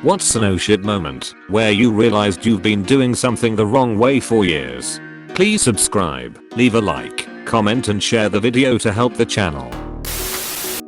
What's an oh shit moment where you realized you've been doing something the wrong way for years? Please subscribe, leave a like, comment and share the video to help the channel.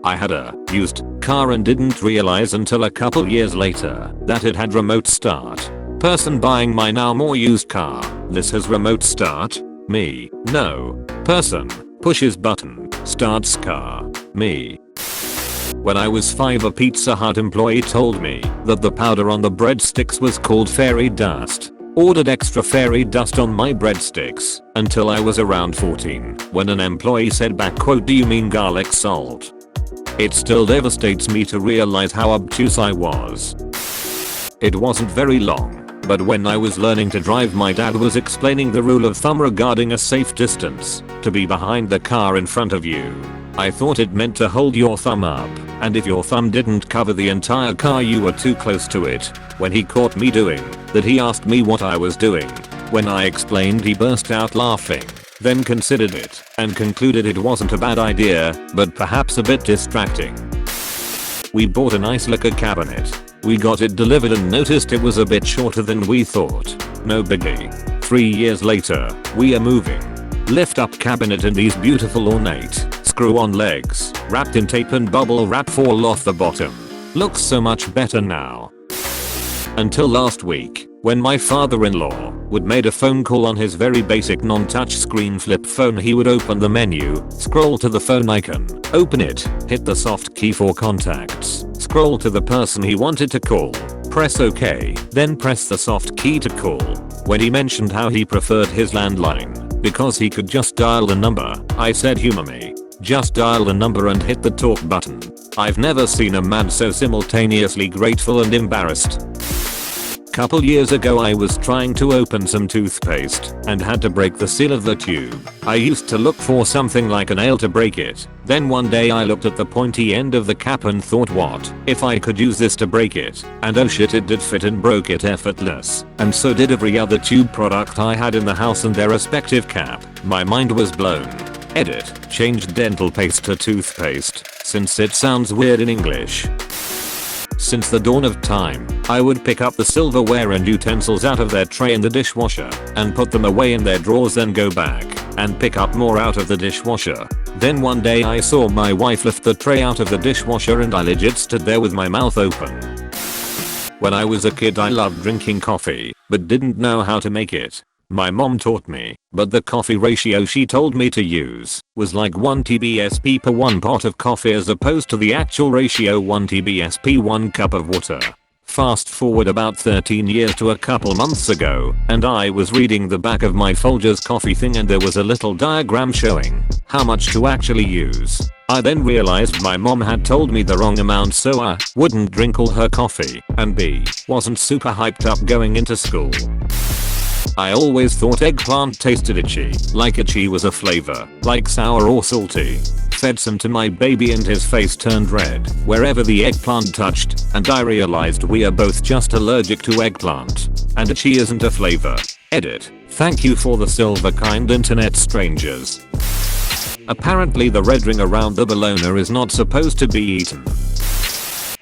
I had a used car and didn't realize until a couple years later that it had remote start. Person buying my now more used car. This has remote start? Me. No. Person pushes button, starts car. Me. When I was 5, a Pizza Hut employee told me that the powder on the breadsticks was called fairy dust. Ordered extra fairy dust on my breadsticks until I was around 14 when an employee said back quote, "Do you mean garlic salt?" It still devastates me to realize how obtuse I was. It wasn't very long, but when I was learning to drive, my dad was explaining the rule of thumb regarding a safe distance to be behind the car in front of you. I thought it meant to hold your thumb up, and if your thumb didn't cover the entire car you were too close to it. When he caught me doing that, he asked me what I was doing. When I explained, he burst out laughing, then considered it and concluded it wasn't a bad idea, but perhaps a bit distracting. We bought a nice liquor cabinet. We got it delivered and noticed it was a bit shorter than we thought. No biggie. 3 years later, we are moving. Lift up cabinet and these beautiful ornate screw-on legs wrapped in tape and bubble wrap fall off the bottom. Looks so much better now. Until last week, when my father-in-law would made a phone call on his very basic non-touch screen flip phone, he would open the menu, scroll to the phone icon, open it, hit the soft key for contacts, scroll to the person he wanted to call, press OK, then press the soft key to call. When he mentioned how he preferred his landline because he could just dial the number, I said, humor me. Just dial the number and hit the talk button. I've never seen a man so simultaneously grateful and embarrassed. Couple years ago, I was trying to open some toothpaste and had to break the seal of the tube. I used to look for something like a nail to break it. Then one day I looked at the pointy end of the cap and thought, what if I could use this to break it? And oh shit, it did fit and broke it effortless. And so did every other tube product I had in the house and their respective cap. My mind was blown. Edit. Changed dental paste to toothpaste, since it sounds weird in English. Since the dawn of time, I would pick up the silverware and utensils out of their tray in the dishwasher and put them away in their drawers, then go back and pick up more out of the dishwasher. Then one day I saw my wife lift the tray out of the dishwasher and I legit stood there with my mouth open. When I was a kid, I loved drinking coffee, but didn't know how to make it. My mom taught me, but the coffee ratio she told me to use was like 1 TBSP per 1 pot of coffee as opposed to the actual ratio 1 TBSP 1 cup of water. Fast forward about 13 years to a couple months ago, and I was reading the back of my Folgers coffee thing and there was a little diagram showing how much to actually use. I then realized my mom had told me the wrong amount, so I wouldn't drink all her coffee, and B, wasn't super hyped up going into school. I always thought eggplant tasted itchy, like itchy was a flavor, like sour or salty. Fed some to my baby and his face turned red wherever the eggplant touched, and I realized we are both just allergic to eggplant. And itchy isn't a flavor. Edit. Thank you for the silver, kind internet strangers. Apparently the red ring around the bologna is not supposed to be eaten.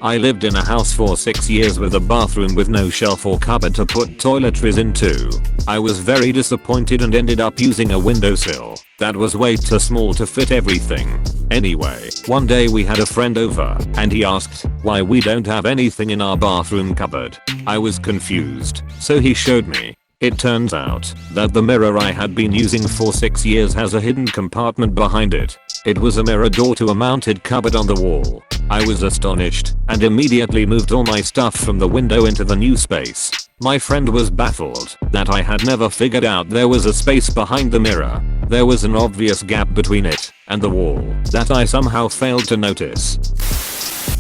I lived in a house for 6 years with a bathroom with no shelf or cupboard to put toiletries into. I was very disappointed and ended up using a windowsill that was way too small to fit everything. Anyway, one day we had a friend over and he asked why we don't have anything in our bathroom cupboard. I was confused, so he showed me. It turns out that the mirror I had been using for 6 years has a hidden compartment behind it. It was a mirror door to a mounted cupboard on the wall. I was astonished and immediately moved all my stuff from the window into the new space. My friend was baffled that I had never figured out there was a space behind the mirror. There was an obvious gap between it and the wall that I somehow failed to notice.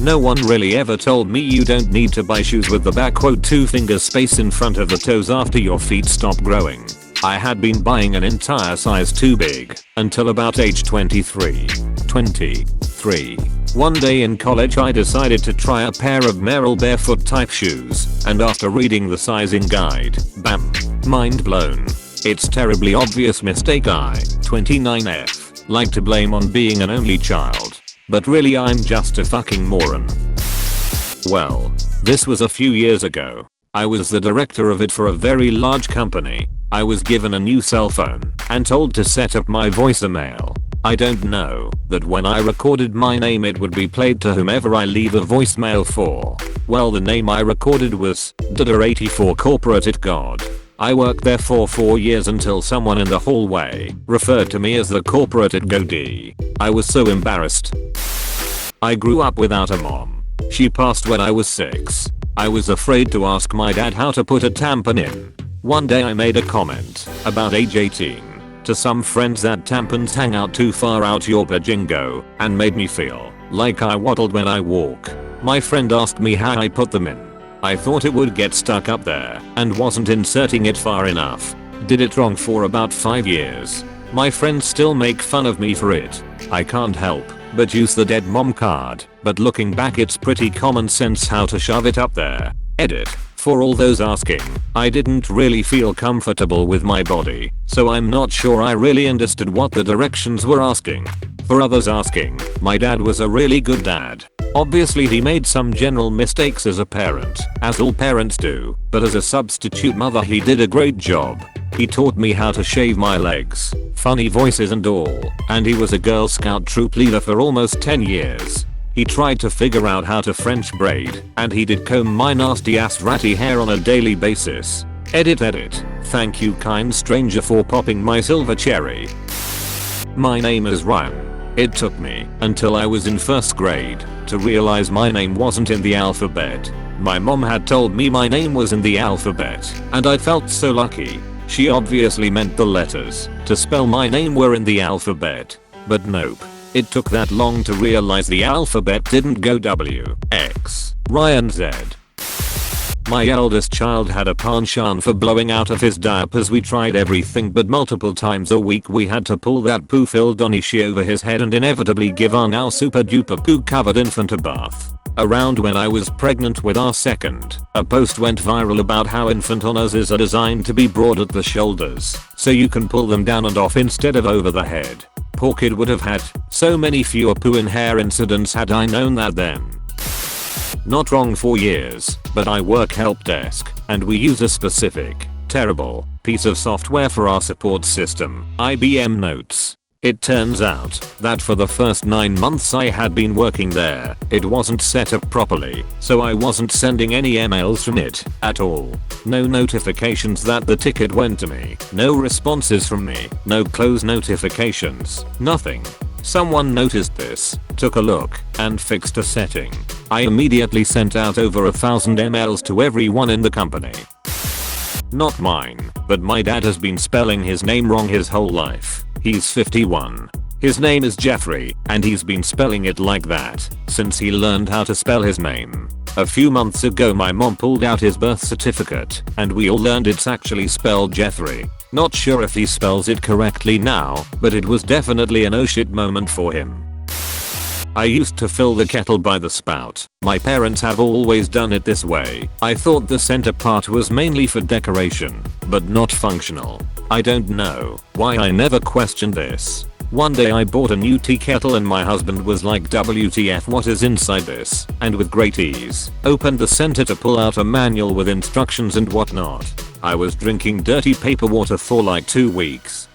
No one really ever told me you don't need to buy shoes with the back quote 2 finger space in front of the toes after your feet stop growing. I had been buying an entire size too big until about age 23. One day in college I decided to try a pair of Merrell barefoot type shoes, and after reading the sizing guide, bam, mind blown. It's terribly obvious mistake I, 29F, like to blame on being an only child. But really I'm just a fucking moron. Well, This was a few years ago. I was the director of it for a very large company. I was given a new cell phone and told to set up my voicemail. I don't know that when I recorded my name it would be played to whomever I leave a voicemail for. Well, the name I recorded was Dada84 Corporate It God. I worked there for 4 years until someone in the hallway referred to me as the Corporate It Goatee. I was so embarrassed. I grew up without a mom. She passed when I was 6. I was afraid to ask my dad how to put a tampon in. One day I made a comment about age 18 to some friends that tampons hang out too far out your pajingo and made me feel like I waddled when I walk. My friend asked me how I put them in. I thought it would get stuck up there and wasn't inserting it far enough. Did it wrong for about 5 years. My friends still make fun of me for it. I can't help but use the dead mom card, but looking back it's pretty common sense how to shove it up there. Edit. For all those asking, I didn't really feel comfortable with my body, so I'm not sure I really understood what the directions were asking. For others asking, my dad was a really good dad. Obviously he made some general mistakes as a parent, as all parents do, but as a substitute mother he did a great job. He taught me how to shave my legs, funny voices and all, and he was a Girl Scout troop leader for almost 10 years. He tried to figure out how to French braid, and he did comb my nasty ass ratty hair on a daily basis. Edit. Thank you kind stranger for popping my silver cherry. My name is Ryan. It took me until I was in 1st grade to realize my name wasn't in the alphabet. My mom had told me my name was in the alphabet, and I felt so lucky. She obviously meant the letters to spell my name were in the alphabet. But nope. It took that long to realize the alphabet didn't go W, X, Y and Z. My eldest child had a penchant for blowing out of his diapers. We tried everything, but multiple times a week we had to pull that poo-filled onishi over his head and inevitably give our now super duper poo covered infant a bath. Around when I was pregnant with our second, a post went viral about how infant onases are designed to be broad at the shoulders, so you can pull them down and off instead of over the head. Poor kid would have had so many fewer poo and hair incidents had I known that then. Not wrong for years, but I work help desk, and we use a specific, terrible piece of software for our support system, IBM Notes. It turns out that for the first 9 months I had been working there, it wasn't set up properly, so I wasn't sending any emails from it at all. No notifications that the ticket went to me, no responses from me, no close notifications, nothing. Someone noticed this, took a look, and fixed a setting. I immediately sent out over 1,000 emails to everyone in the company. Not mine, but my dad has been spelling his name wrong his whole life. He's 51. His name is Jeffrey, and he's been spelling it like that since he learned how to spell his name. A few months ago my mom pulled out his birth certificate, and we all learned it's actually spelled Jeffrey. Not sure if he spells it correctly now, but it was definitely an oh shit moment for him. I used to fill the kettle by the spout. My parents have always done it this way. I thought the center part was mainly for decoration, but not functional. I don't know why I never questioned this. One day I bought a new tea kettle and my husband was like, WTF, what is inside this? And with great ease, opened the center to pull out a manual with instructions and whatnot. I was drinking dirty paper water for like 2 weeks.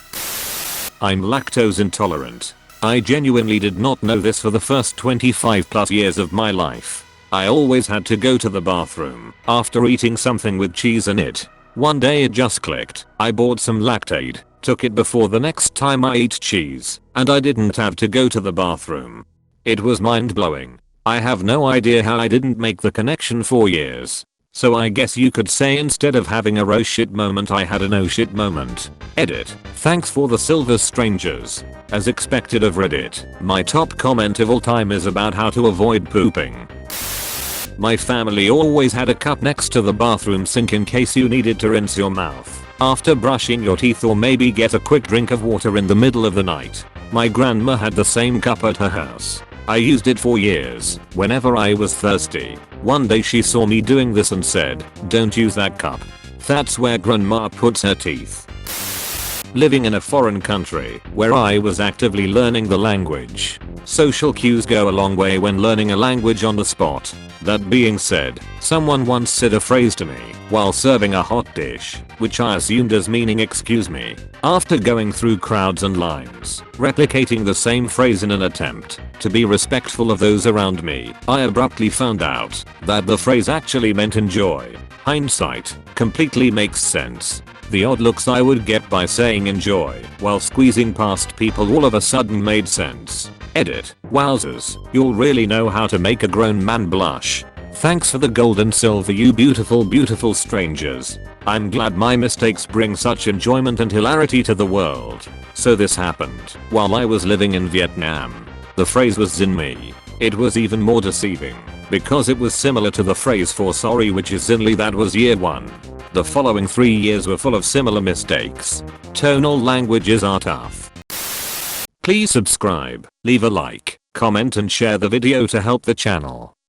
I'm lactose intolerant. I genuinely did not know this for the first 25 plus years of my life. I always had to go to the bathroom after eating something with cheese in it. One day it just clicked. I bought some Lactaid, took it before the next time I ate cheese, and I didn't have to go to the bathroom. It was mind-blowing. I have no idea how I didn't make the connection for years. So I guess you could say instead of having a oh shit moment I had an oh shit moment. Edit. Thanks for the silver strangers. As expected of Reddit, my top comment of all time is about how to avoid pooping. My family always had a cup next to the bathroom sink in case you needed to rinse your mouth after brushing your teeth or maybe get a quick drink of water in the middle of the night. My grandma had the same cup at her house. I used it for years whenever I was thirsty. One day she saw me doing this and said, "Don't use that cup. That's where grandma puts her teeth." living in a foreign country where I was actively learning the language. Social cues go a long way when learning a language on the spot. That being said, someone once said a phrase to me while serving a hot dish, which I assumed as meaning excuse me. After going through crowds and lines, replicating the same phrase in an attempt to be respectful of those around me, I abruptly found out that the phrase actually meant enjoy. Hindsight completely makes sense. The odd looks I would get by saying enjoy while squeezing past people all of a sudden made sense. Edit. Wowzers, you'll really know how to make a grown man blush. Thanks for the gold and silver, you beautiful strangers. I'm glad my mistakes bring such enjoyment and hilarity to the world. So this happened while I was living in Vietnam. The phrase was Xin me. It was even more deceiving because it was similar to the phrase for sorry, which is Xin li. That was year 1. The following 3 years were full of similar mistakes. Tonal languages are tough. Please subscribe, leave a like, comment and share the video to help the channel.